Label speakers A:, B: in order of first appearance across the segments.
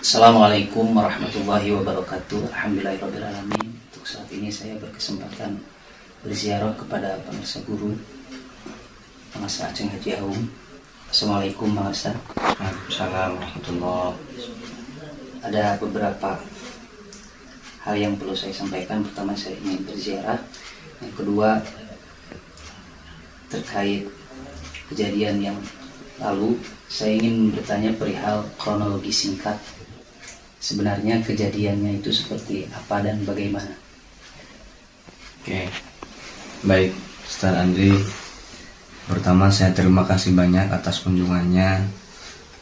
A: Assalamualaikum warahmatullahi wabarakatuh. Alhamdulillahirrahmanirrahim. Untuk saat ini saya berkesempatan berziarah kepada Pangasa Guru Pangasa Aceng Haji Aum. Assalamualaikum Pangasa.
B: Waalaikumsalam warahmatullahi.
A: Ada beberapa hal yang perlu saya sampaikan. Pertama, saya ingin berziarah. Yang kedua, terkait kejadian yang lalu, saya ingin bertanya perihal kronologi singkat. Sebenarnya kejadiannya itu seperti apa dan bagaimana?
B: Oke, baik Ustaz Andri. Pertama, saya terima kasih banyak atas kunjungannya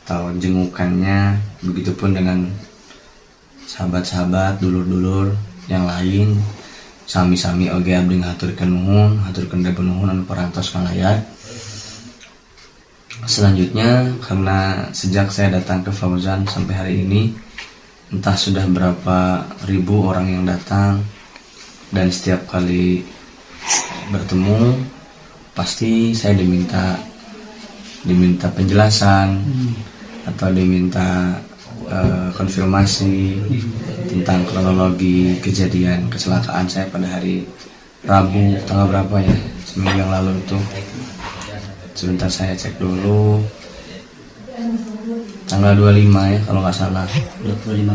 B: atau jengukannya. Begitupun dengan sahabat-sahabat, dulur-dulur yang lain. Sami-sami oge abdi ngaturkeun nuhun, haturkeun nuhun anu parantos kalayar. Selanjutnya, karena sejak saya datang ke Fauzan sampai hari ini, entah sudah berapa ribu orang yang datang, dan setiap kali bertemu pasti saya diminta penjelasan atau diminta konfirmasi tentang kronologi kejadian kecelakaan saya pada hari Rabu tanggal berapa ya, seminggu yang lalu itu. Sebentar saya cek dulu, tanggal 25 ya kalau nggak salah,
A: 25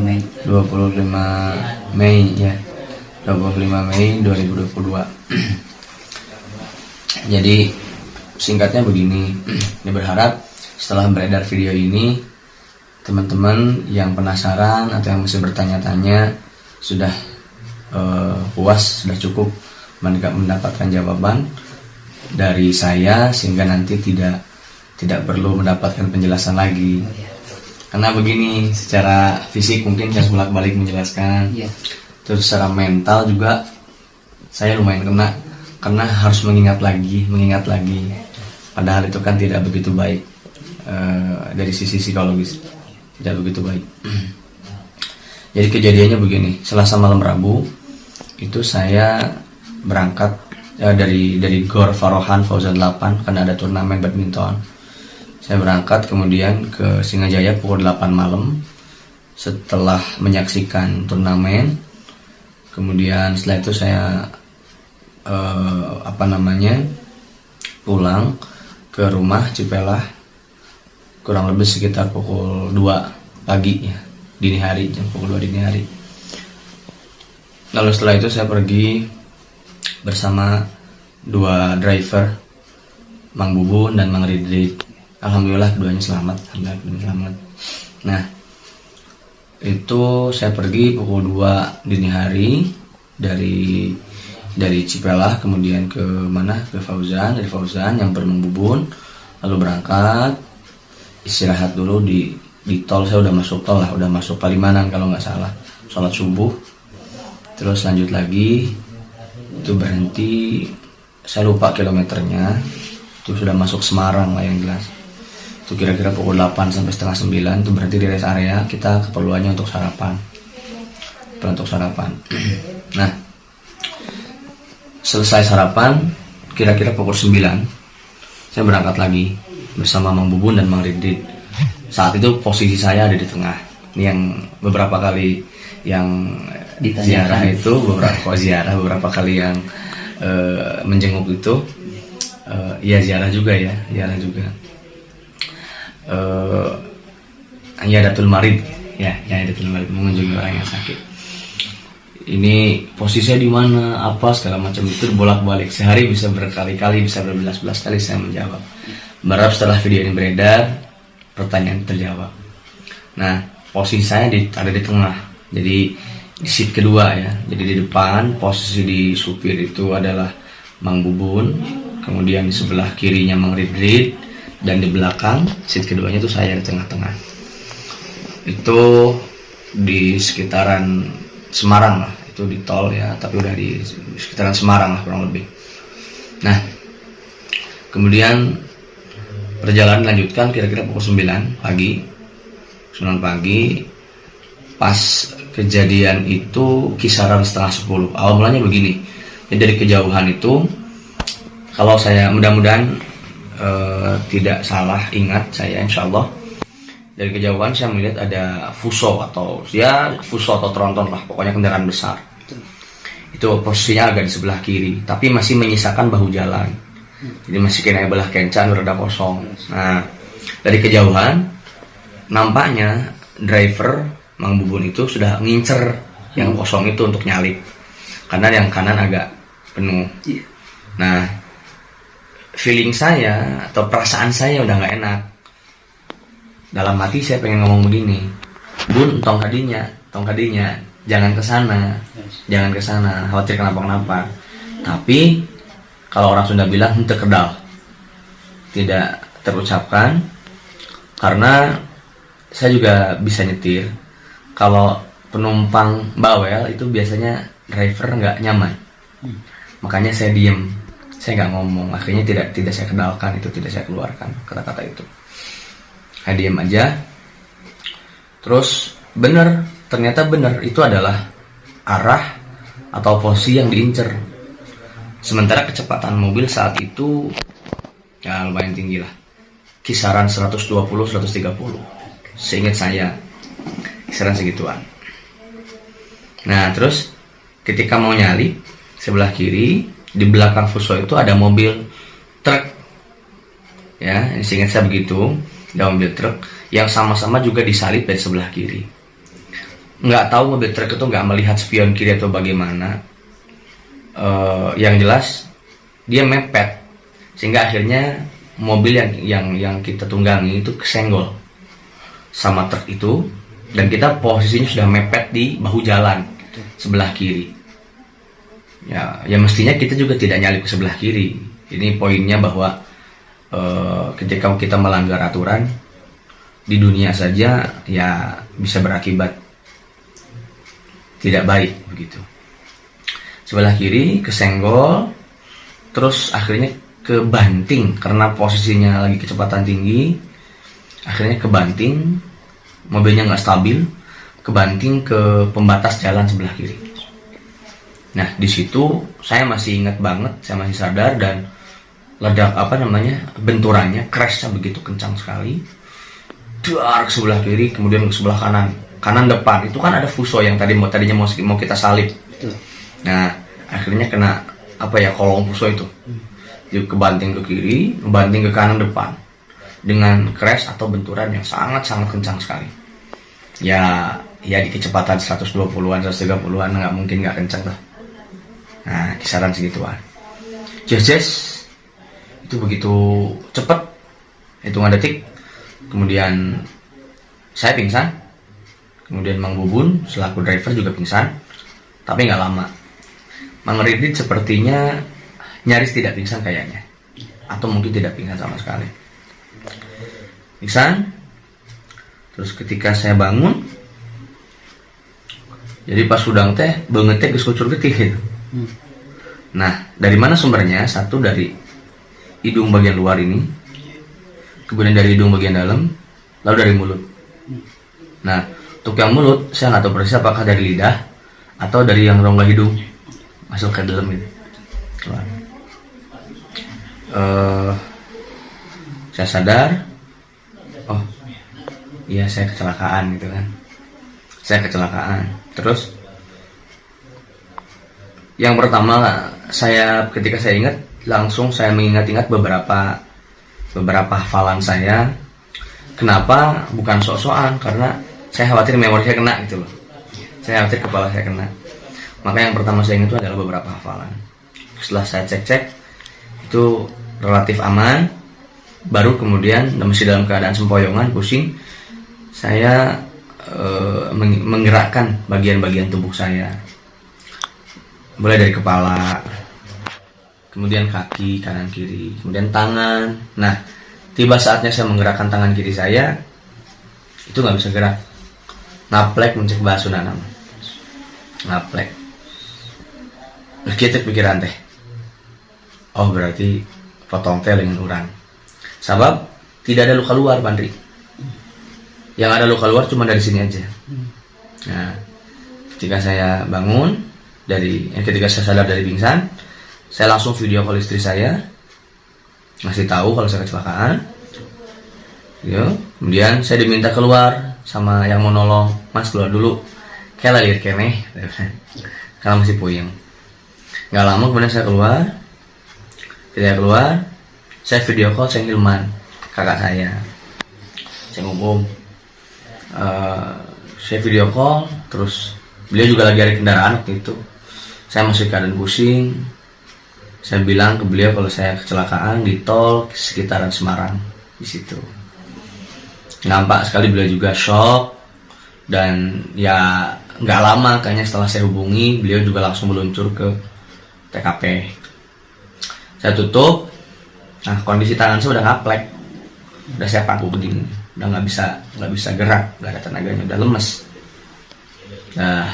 A: Mei
B: 2022. Jadi singkatnya begini, ini berharap setelah beredar video ini, teman-teman yang penasaran atau yang masih bertanya-tanya sudah puas, sudah cukup mendapatkan jawaban dari saya, sehingga nanti tidak perlu mendapatkan penjelasan lagi. Karena begini, secara fisik mungkin saya bolak-balik menjelaskan, terus secara mental juga saya lumayan kena, karena harus mengingat lagi. Padahal itu kan tidak begitu baik, dari sisi psikologis tidak begitu baik. Jadi kejadiannya begini, Selasa malam Rabu itu saya berangkat dari Gor Farohan Fauzan 8, karena ada turnamen badminton. Saya berangkat kemudian ke Singajaya pukul 8 malam setelah menyaksikan turnamen. Kemudian setelah itu saya pulang ke rumah Cipelah kurang lebih sekitar pukul 2 pagi ya, dini hari, jam pukul 2 dini hari. Lalu setelah itu saya pergi bersama dua driver, Mang Bubun dan Mang Ridrit. Alhamdulillah keduanya selamat. Nah, itu saya pergi pukul 2 dini hari dari Cipelah, kemudian ke mana? Ke Fauzan. Dari Fauzan yang Mang Bubun, lalu berangkat istirahat dulu di tol. Saya udah masuk tol lah, udah masuk Palimanan kalau nggak salah, sholat subuh. Terus lanjut lagi, itu berhenti, saya lupa kilometernya, itu sudah masuk Semarang lah yang jelas. Itu kira-kira pukul 8 sampai setengah 9, itu berhenti di rest area. Kita keperluannya untuk sarapan. Nah, selesai sarapan kira-kira pukul 9, saya berangkat lagi bersama Mang Bubun dan Mang Ridit. Saat itu posisi saya ada di tengah. Ini yang beberapa kali yang ziarah itu, beberapa kali yang menjenguk itu, ziarah juga. Iyadatul Marid mengunjungi orang yang sakit. Ini posisinya di mana, apa segala macam itu bolak-balik. Sehari bisa berkali-kali, bisa berbelas-belas kali saya menjawab. Berharap setelah video ini beredar, pertanyaan terjawab. Nah, posisi saya ada di tengah. Jadi di seat kedua ya. Jadi di depan posisi di supir itu adalah Mang Bubun, kemudian di sebelah kirinya Mang Ridrit, dan di belakang seat keduanya itu saya di tengah-tengah. Itu di sekitaran Semarang lah, itu di tol ya, tapi udah di sekitaran Semarang lah kurang lebih. Nah, kemudian perjalanan dilanjutkan kira-kira pukul 9 pagi. Pas kejadian itu kisaran setengah 10. Awal mulanya begini, jadi dari kejauhan itu, kalau saya mudah-mudahan tidak salah ingat saya, insya Allah Dari kejauhan saya melihat ada fuso atau tronton lah, pokoknya kendaraan besar. Itu posisinya agak di sebelah kiri, tapi masih menyisakan bahu jalan. Jadi masih kena belah kencan, rada kosong. Nah, dari kejauhan nampaknya driver Mang Bubun itu sudah ngincer yang kosong itu untuk nyalip, karena yang kanan agak penuh. Nah, feeling saya atau perasaan saya udah nggak enak. Dalam hati saya pengen ngomong begini, Bun, tong kadinya, jangan ke sana, khawatir kenapa. Tapi kalau orang Sunda bilang henteu kedal, tidak terucapkan, karena saya juga bisa nyetir. Kalau penumpang bawel itu biasanya driver nggak nyaman, makanya saya diem, saya nggak ngomong. Akhirnya tidak saya kedalkan, itu tidak saya keluarkan kata-kata itu. Saya diem aja. Terus ternyata bener itu adalah arah atau posisi yang diincer. Sementara kecepatan mobil saat itu ya lumayan tinggi lah, kisaran 120-130. Seingat saya kisaran segituan. Nah, terus ketika mau nyalip sebelah kiri, di belakang fuso itu ada mobil truk. Ya, seingat saya begitu, ada mobil truk yang sama-sama juga disalip dari sebelah kiri. Nggak tahu mobil truk itu nggak melihat spion kiri atau bagaimana. Yang jelas dia mepet, sehingga akhirnya mobil yang kita tunggangi itu kesenggol sama truk itu, dan kita posisinya sudah mepet di bahu jalan sebelah kiri. Ya mestinya kita juga tidak nyalip ke sebelah kiri. Ini poinnya bahwa ketika kita melanggar aturan di dunia saja ya bisa berakibat tidak baik begitu. Sebelah kiri kesenggol, terus akhirnya kebanting karena posisinya lagi kecepatan tinggi. Akhirnya kebanting, mobilnya nggak stabil, kebanting ke pembatas jalan sebelah kiri. Nah, di situ saya masih ingat banget, saya masih sadar, dan ledak benturannya, crashnya begitu kencang sekali. Dar ke sebelah kiri, kemudian ke sebelah kanan depan. Itu kan ada fuso yang tadinya mau kita salip. Nah, akhirnya kena kolong fuso itu. Jadi kebanting ke kiri, kebanting ke kanan depan dengan crash atau benturan yang sangat-sangat kencang sekali. Ya di kecepatan 120-an, 130-an nggak mungkin nggak kencang lah. Nah, kisaran segituan. Jes, itu begitu cepat, hitungan detik. Kemudian saya pingsan. Kemudian Mang Bubun selaku driver juga pingsan. Tapi nggak lama. Mang Ridit sepertinya nyaris tidak pingsan kayaknya, atau mungkin tidak pingsan sama sekali. Pingsan. Terus ketika saya bangun, jadi pas udang teh banget teh geus kucur getih. Nah, dari mana sumbernya? Satu dari hidung bagian luar ini, kemudian dari hidung bagian dalam, lalu dari mulut. Nah, untuk yang mulut saya nggak tahu persis apakah dari lidah atau dari yang rongga hidung masuk ke dalam gitu. Saya sadar, oh iya saya kecelakaan gitu kan. Saya kecelakaan. Terus yang pertama ketika saya ingat, langsung saya mengingat-ingat beberapa hafalan saya. Kenapa? Bukan sok-sokan, karena saya khawatir memori saya kena gitu loh. Saya khawatir kepala saya kena. Maka yang pertama saya ingat itu adalah beberapa hafalan. Setelah saya cek itu relatif aman, baru kemudian masih dalam keadaan sempoyongan, pusing, saya menggerakkan bagian-bagian tubuh saya, mulai dari kepala, kemudian kaki kanan kiri, kemudian tangan. Nah, tiba saatnya saya menggerakkan tangan kiri saya, itu nggak bisa gerak. Ngaplek mencek bahasa nama. Ngaplek. Kita pikiran teh. Oh, berarti potong teh dengan urang. Sebab tidak ada luka luar, Bandri. Yang ada luka luar cuma dari sini aja. Nah, ketika saya bangun ketika saya sadar dari pingsan, saya langsung video call istri saya, ngasih tahu kalau saya kecelakaan. Kemudian saya diminta keluar sama yang mau nolong, Mas keluar dulu, kayak lagi keneh, karena masih puyeng. Gak lama kemudian saya keluar, saya video call Ceng Hilman, kakak saya, Ceng Umum. Saya video call, terus beliau juga lagi ada kendaraan waktu itu. Saya masih keadaan pusing. Saya bilang ke beliau kalau saya kecelakaan di tol sekitaran Semarang di situ. Nampak sekali beliau juga shock, dan ya nggak lama kayaknya setelah saya hubungi, beliau juga langsung meluncur ke TKP. Saya tutup. Nah, kondisi tangan saya udah ngaplek, udah saya paku begini, udah nggak bisa gerak, nggak ada tenaganya, udah lemes. Nah,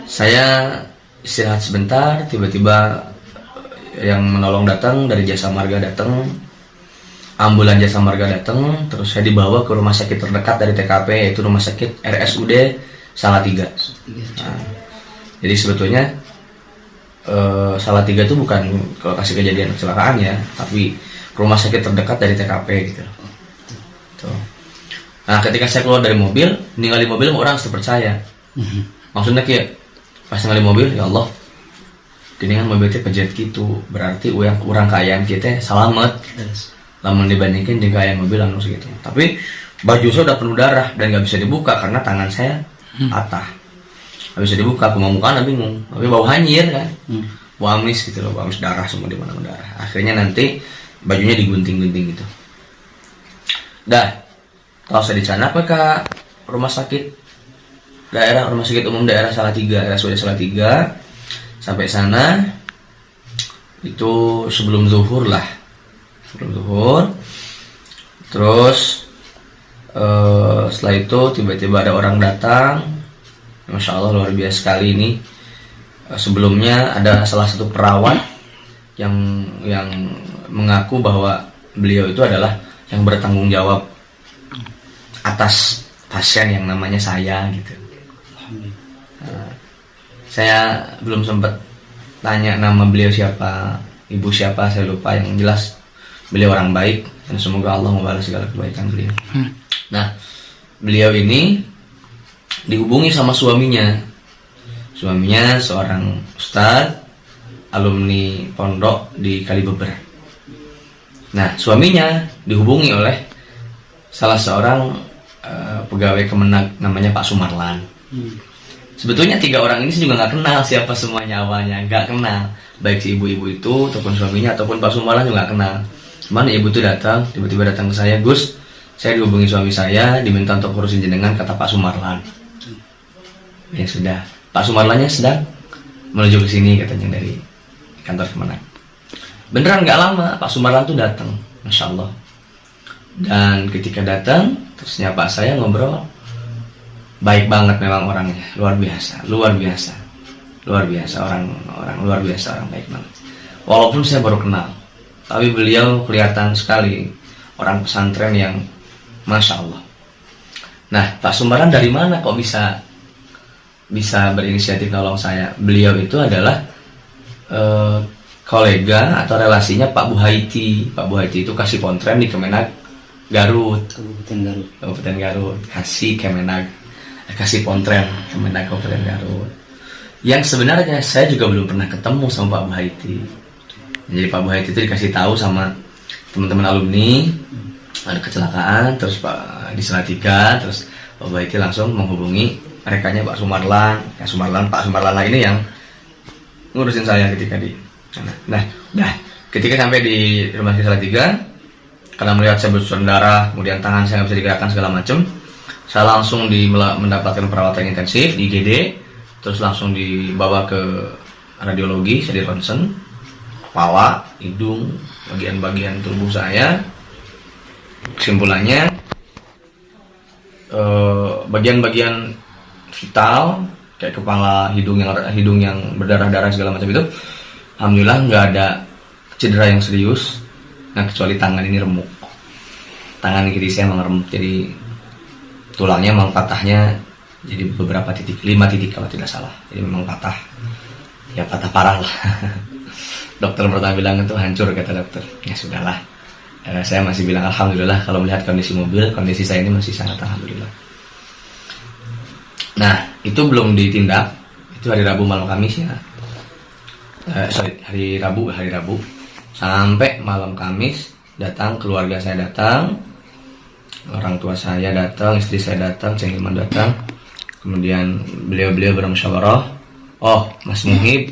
B: saya istirahat sebentar, tiba-tiba yang menolong datang dari Jasa Marga datang, ambulan Jasa Marga datang, terus saya dibawa ke rumah sakit terdekat dari TKP, yaitu rumah sakit RSUD Salatiga. Nah, jadi sebetulnya Salatiga itu bukan lokasi kejadian kecelakaan ya, tapi rumah sakit terdekat dari TKP gitu. Tuh. Nah, ketika saya keluar dari mobil, ninggalin mobil orang harus percaya. Maksudnya kayak pas ninggalin mobil, ya Allah, gini kan mobil itu pejet gitu, berarti orang kayaan kita selamat. Lamun dibandingkan dengan kayaan mobil anu segitu. Tapi baju saya udah penuh darah dan nggak bisa dibuka karena tangan saya patah. Nggak bisa dibuka, aku mau muka bingung. Tapi bau hanyir kan, bau amis gitu loh, bau amis darah semua di mana-mana darah. Akhirnya nanti bajunya digunting-gunting gitu. Dah. Kalau saya dicanak ke rumah sakit umum daerah Salatiga, RSUD Salatiga. Sampai sana itu sebelum zuhur. Terus setelah itu tiba-tiba ada orang datang. Masya Allah, luar biasa sekali ini. Sebelumnya ada salah satu perawat yang mengaku bahwa beliau itu adalah yang bertanggung jawab atas pasien yang namanya saya gitu. Saya belum sempat tanya nama beliau siapa, ibu siapa, saya lupa. Yang jelas beliau orang baik dan semoga Allah membalas segala kebaikan beliau. Nah, beliau ini dihubungi sama suaminya. Suaminya seorang ustadz alumni pondok di Kalibeber. Nah, suaminya dihubungi oleh salah seorang pegawai Kemenag namanya Pak Sumarlan. Sebetulnya 3 orang ini sih juga nggak kenal siapa semuanya awalnya, nggak kenal. Baik si ibu-ibu itu ataupun suaminya ataupun Pak Sumarlan juga nggak kenal. Cuman ibu itu tiba-tiba datang ke saya, Gus, saya dihubungi suami saya, diminta untuk urusin jenengan, kata Pak Sumarlan. Ya sudah, Pak Sumarlannya sedang menuju ke sini katanya dari kantor Kemenag. Beneran nggak lama Pak Sumarlan tuh datang, Masya Allah. Dan ketika datang, terus nyapa saya, ngobrol, baik banget memang orangnya, luar biasa orang baik banget. Walaupun saya baru kenal, tapi beliau kelihatan sekali orang pesantren yang Masya Allah. Nah, Pak Sumarlan dari mana kok bisa berinisiatif nolong saya? Beliau itu adalah kolega atau relasinya Pak Buhaiti. Pak Buhaiti itu kasih pontren di Kemenag Garut, Kabupaten Garut, kasih pontren Kemenag Kabupaten Garut. Yang sebenarnya saya juga belum pernah ketemu sama Pak Buhaiti. Jadi Pak Buhaiti itu dikasih tahu sama teman-teman alumni ada kecelakaan, terus Pak di Salatiga, terus Pak Buhaiti langsung menghubungi rekannya Pak Sumarlan. Pak Sumarlan ini yang ngurusin saya ketika di sana. Nah, ketika sampai di rumah sakit Salatiga, karena melihat saya bersusun darah, kemudian tangan saya nggak bisa digerakkan segala macam, saya langsung mendapatkan perawatan intensif di IGD, terus langsung dibawa ke radiologi, saya di ronsen, kepala, hidung, bagian-bagian tubuh saya. Kesimpulannya, bagian-bagian vital kayak kepala, hidung yang berdarah-darah segala macam itu, alhamdulillah nggak ada cedera yang serius. Nah, kecuali tangan ini remuk. Tangan kiri saya memang remuk, jadi tulangnya memang patahnya jadi beberapa titik, 5 titik kalau tidak salah. Jadi memang patah, ya patah parah lah. Dokter pertama bilang itu hancur, kata dokter. Ya sudahlah, Saya masih bilang alhamdulillah kalau melihat kondisi mobil, kondisi saya ini masih sangat alhamdulillah. Nah, itu belum ditindak. Itu hari Rabu malam Kamis ya. Hari Rabu sampai malam Kamis datang, keluarga saya datang, orang tua saya datang, istri saya datang, Ceng Hilman datang. Kemudian beliau bermusyawarah. Oh, Mas Muhib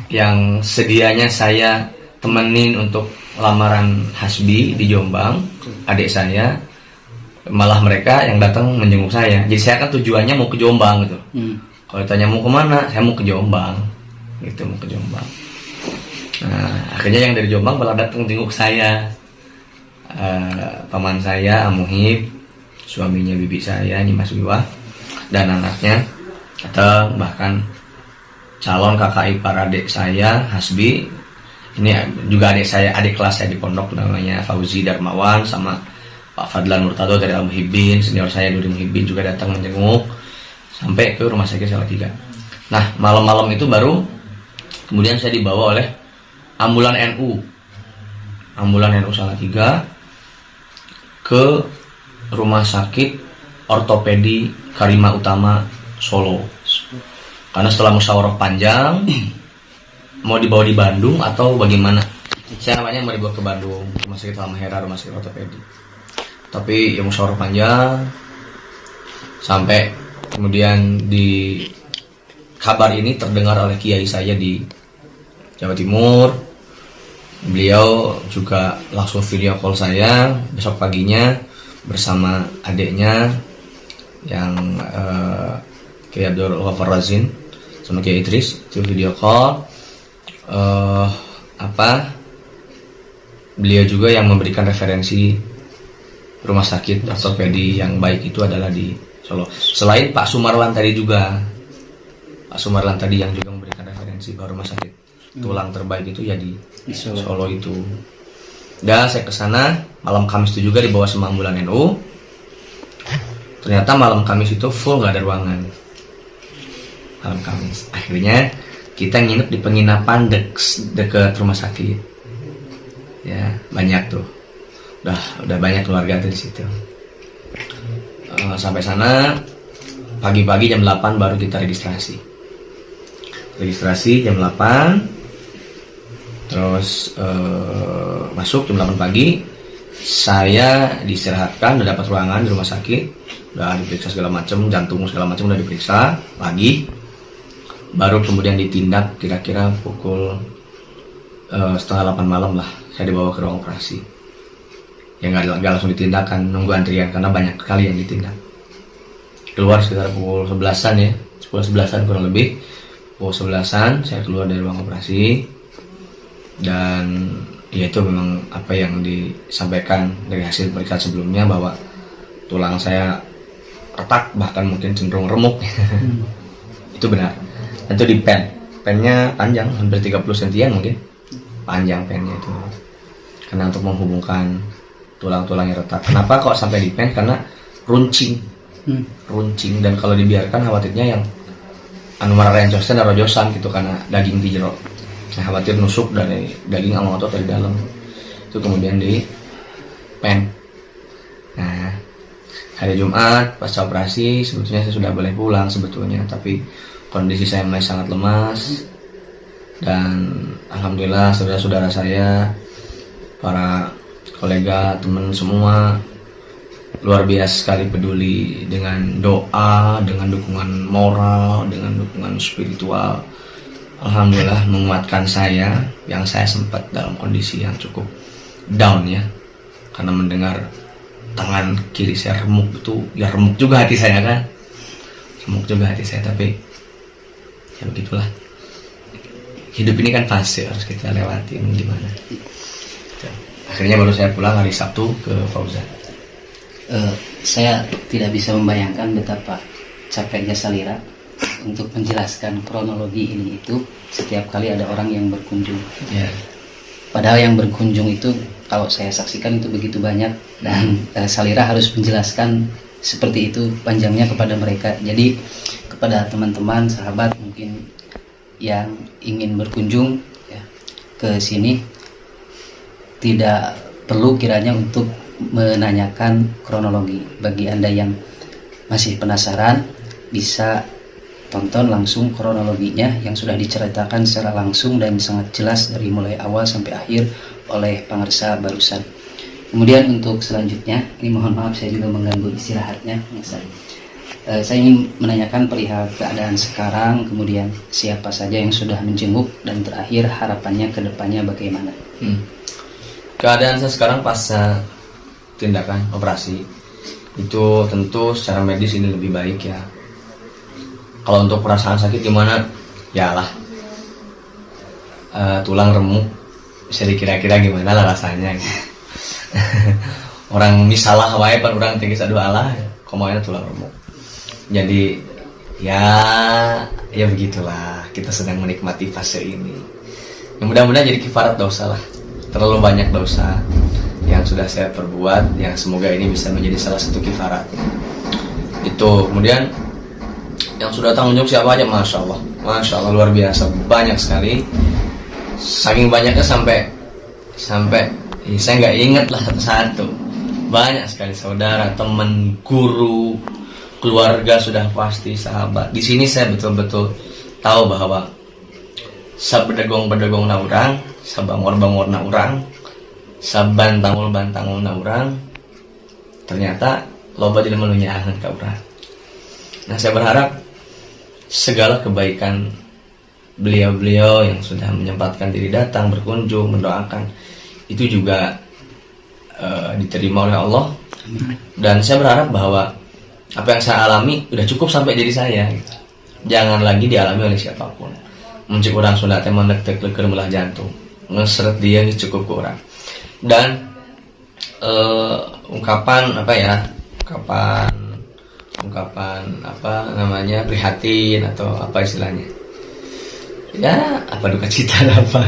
B: yang sedianya saya temenin untuk lamaran Hasbi di Jombang, adik saya, malah mereka yang datang menjenguk saya. Jadi saya kan tujuannya mau ke Jombang gitu. Kalau ditanya mau kemana, saya mau ke Jombang gitu, mau ke Jombang. Nah, akhirnya yang dari Jombang malah datang jenguk saya. Paman saya Amuhib, suaminya bibi saya ini Mas Wiwah, dan anaknya datang, bahkan calon kakak ipar adik saya Hasbi, ini juga adik saya, adik kelas saya di pondok, namanya Fauzi Darmawan, sama Pak Fadlan Murtado dari Al-Muhibbin, senior saya dari Muhibbin juga datang menjenguk sampai ke rumah sakit Salatiga. Nah, malam-malam itu baru kemudian saya dibawa oleh ambulan NU Salatiga ke rumah sakit ortopedi Karima Utama Solo. Karena setelah musyawarah panjang mau dibawa di Bandung atau bagaimana. Saya namanya mau dibawa ke Bandung, rumah sakit Halmahera, rumah sakit ortopedi. Tapi ya musyawarah panjang sampai kemudian di kabar ini terdengar oleh kiai saya di Jawa Timur. Beliau juga langsung video call saya besok paginya bersama adiknya yang Kiai Abdul Ghaffar Razin sama Kiai Idris, itu video call. Beliau juga yang memberikan referensi rumah sakit ortopedi yang baik itu adalah di Solo. Selain Pak Sumarlan tadi juga, Pak Sumarlan tadi yang juga memberikan referensi bahwa rumah sakit tulang terbaik itu ya di Solo itu. Dan saya ke sana malam Kamis itu juga dibawa sama ambulan NU. Ternyata malam Kamis itu full, nggak ada ruangan. Malam Kamis. Akhirnya kita nginep di penginapan dekat rumah sakit. Ya, banyak tuh. Udah banyak keluarga tuh di situ. Sampai sana pagi-pagi jam 8 baru kita registrasi. Registrasi jam 8. Terus masuk jam 8 pagi. Saya diistirahatkan, udah dapat ruangan di rumah sakit, udah diperiksa segala macam, jantung segala macam udah diperiksa pagi. Baru kemudian ditindak kira-kira pukul 7:30 malam lah. Saya dibawa ke ruang operasi. Ya nggak langsung ditindak, kan nunggu antrian karena banyak sekali yang ditindak. Keluar sekitar pukul 11-an ya, 10-11-an kurang lebih. Pukul 11-an saya keluar dari ruang operasi. Dan ya itu memang apa yang disampaikan dari hasil pemeriksaan sebelumnya, bahwa tulang saya retak, bahkan mungkin cenderung remuk. Itu benar. Dan itu di pennya panjang, hampir 30 cm mungkin panjang pennya itu, karena untuk menghubungkan tulang-tulang yang retak. Kenapa kok sampai di pen? Karena runcing, dan kalau dibiarkan khawatirnya yang anu mararencosan dan rojosan gitu, karena daging di jero. Saya khawatir nusuk dari daging sama otot dari dalam. Itu kemudian di pen. Nah, hari Jumat pas operasi sebetulnya saya sudah boleh pulang sebetulnya, tapi kondisi saya masih sangat lemas. Dan alhamdulillah saudara-saudara saya, para kolega, teman semua luar biasa sekali peduli dengan doa, dengan dukungan moral, dengan dukungan spiritual. Alhamdulillah menguatkan saya yang saya sempat dalam kondisi yang cukup down ya, karena mendengar tangan kiri saya remuk, itu ya remuk juga hati saya kan, remuk juga hati saya. Tapi ya begitulah, hidup ini kan fase, harus kita lewatin gimana. Akhirnya baru saya pulang hari Sabtu ke Fauzan.
A: Saya tidak bisa membayangkan betapa capeknya Salira untuk menjelaskan kronologi ini itu setiap kali ada orang yang berkunjung.
B: Ya.
A: Padahal yang berkunjung itu kalau saya saksikan itu begitu banyak, dan Salira harus menjelaskan seperti itu panjangnya kepada mereka. Jadi kepada teman-teman sahabat mungkin yang ingin berkunjung ya, ke sini, tidak perlu kiranya untuk menanyakan kronologi. Bagi Anda yang masih penasaran, bisa tonton langsung kronologinya yang sudah diceritakan secara langsung dan sangat jelas dari mulai awal sampai akhir oleh pengarsa barusan. Kemudian untuk selanjutnya, ini mohon maaf saya juga mengganggu istirahatnya. Saya ingin menanyakan perihal keadaan sekarang, kemudian siapa saja yang sudah menjenguk, dan terakhir harapannya ke depannya bagaimana.
B: Keadaan saya sekarang pasca tindakan operasi itu tentu secara medis ini lebih baik ya. Kalau untuk perasaan sakit gimana? Yalah, tulang remuk, bisa dikira-kira gimana lah rasanya gitu. Orang misalah wae pan orang tinggi sadu Allah, komonya tulang remuk. Jadi ya begitulah, kita sedang menikmati fase ini. Yang mudah-mudahan jadi kifarat dosa lah. Terlalu banyak dosa yang sudah saya perbuat, yang semoga ini bisa menjadi salah satu kifarat. Itu kemudian yang sudah tanggung jawab siapa aja, masya Allah luar biasa, banyak sekali. Saking banyaknya sampai saya nggak ingat lah satu-satu. Banyak sekali saudara, teman, guru, keluarga sudah pasti, sahabat. Di sini saya betul-betul tahu bahwa sabedegong-bedegong na urang, sabangor-bangor na urang, sabantangul-bantangul na urang, ternyata loba tidak melunyahan ka urang. Nah, saya berharap segala kebaikan beliau-beliau yang sudah menyempatkan diri datang, berkunjung, mendoakan, itu juga diterima oleh Allah. Dan saya berharap bahwa apa yang saya alami sudah cukup sampai diri saya gitu. Jangan lagi dialami oleh siapapun. Muncul orang Sunda teh mendek leker melah jantung, ngeseret dia ini cukup kurang. Dan ungkapan prihatin atau apa istilahnya, ya apa duka cita apa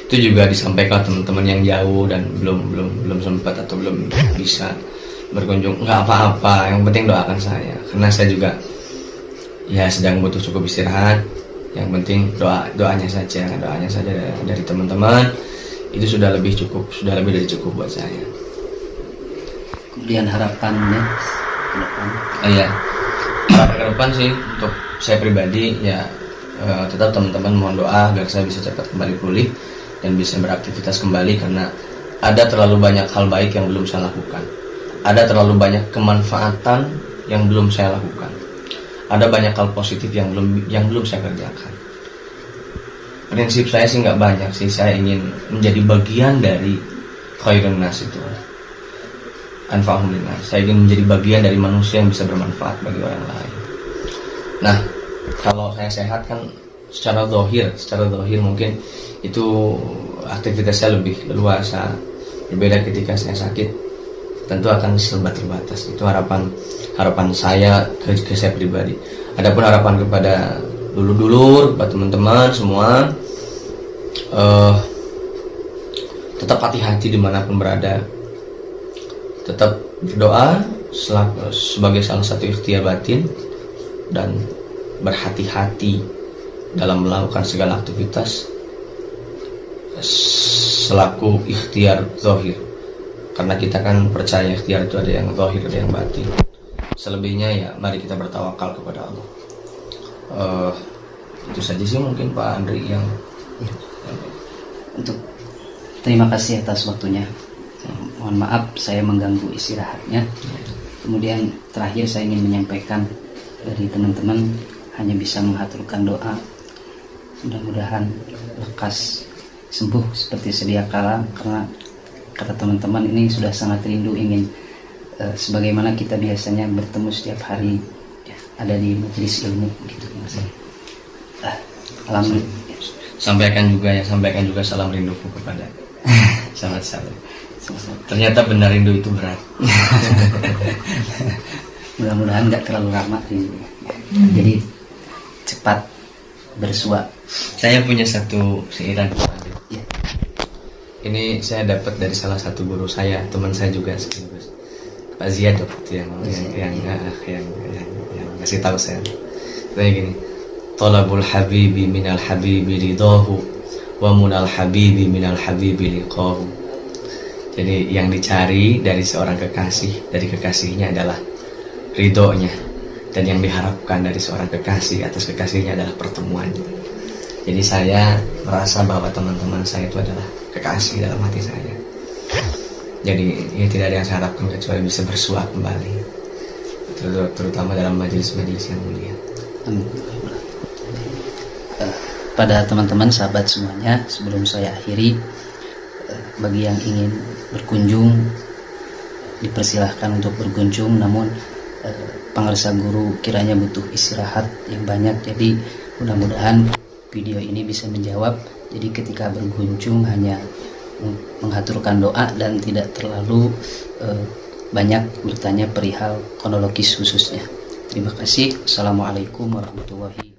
B: itu juga disampaikan teman-teman yang jauh dan belum sempat atau belum bisa berkunjung. Nggak apa-apa, yang penting doakan saya, karena saya juga ya sedang butuh cukup istirahat. Yang penting doanya saja dari teman-teman itu sudah lebih dari cukup buat saya.
A: Kemudian harapannya ke depan.
B: Harapan ke depan sih untuk saya pribadi ya, tetap teman-teman mohon doa agar saya bisa cepat kembali pulih dan bisa beraktivitas kembali, karena ada terlalu banyak hal baik yang belum saya lakukan. Ada terlalu banyak kemanfaatan yang belum saya lakukan. Ada banyak hal positif yang belum saya kerjakan. Prinsip saya sih nggak banyak sih, saya ingin menjadi bagian dari khairun nas itu. Anfa'uhum linnas. Saya ingin menjadi bagian dari manusia yang bisa bermanfaat bagi orang lain. Nah, kalau saya sehat kan secara zahir mungkin itu aktivitasnya lebih leluasa. Berbeda ketika saya sakit, tentu akan serba terbatas. Itu harapan saya ke saya pribadi. Adapun harapan kepada dulur-dulur, kepada teman-teman semua, tetap hati-hati dimanapun berada. Tetap berdoa sebagai salah satu ikhtiar batin, dan berhati-hati dalam melakukan segala aktivitas selaku ikhtiar zahir, karena kita kan percaya ikhtiar itu ada yang zahir, ada yang batin. Selebihnya ya mari kita bertawakal kepada Allah. Itu saja sih mungkin Pak Andri yang
A: Untuk terima kasih atas waktunya. Mohon maaf saya mengganggu istirahatnya. Kemudian terakhir saya ingin menyampaikan dari teman-teman hanya bisa menghaturkan doa, mudah-mudahan lekas sembuh seperti sedia kala, karena kata teman-teman ini sudah sangat rindu ingin sebagaimana kita biasanya bertemu setiap hari ya, ada di majelis ilmu gitu Mas. Alhamdulillah.
B: sampaikan juga salam rinduku kepada sahabat saya. Ternyata benar rindu itu berat.
A: Mudah-mudahan nggak terlalu lama rindunya. Jadi cepat bersua.
B: Saya punya satu seiran.
A: Ya.
B: Ini saya dapat dari salah satu guru saya, teman saya juga sekaligus, Pak Ziad yang ngasih tahu saya. Kayak gini, talabul habibi minal habibi ridahu wa munal habibi minal habibi liqahu. Jadi yang dicari dari seorang kekasih, dari kekasihnya adalah ridhonya, dan yang diharapkan dari seorang kekasih atas kekasihnya adalah pertemuannya. Jadi saya merasa bahwa teman-teman saya itu adalah kekasih dalam hati saya. Jadi ya tidak ada yang saya harapkan kecuali bisa bersua kembali, terutama dalam majelis-majelis yang mulia.
A: Amin. Pada teman-teman sahabat semuanya, sebelum saya akhiri, bagi yang ingin berkunjung dipersilahkan untuk berkunjung, namun pengarsa guru kiranya butuh istirahat yang banyak, jadi mudah-mudahan video ini bisa menjawab. Jadi ketika berkunjung hanya menghaturkan doa dan tidak terlalu banyak bertanya perihal kronologis khususnya. Terima kasih. Assalamualaikum warahmatullahi wabarakatuh.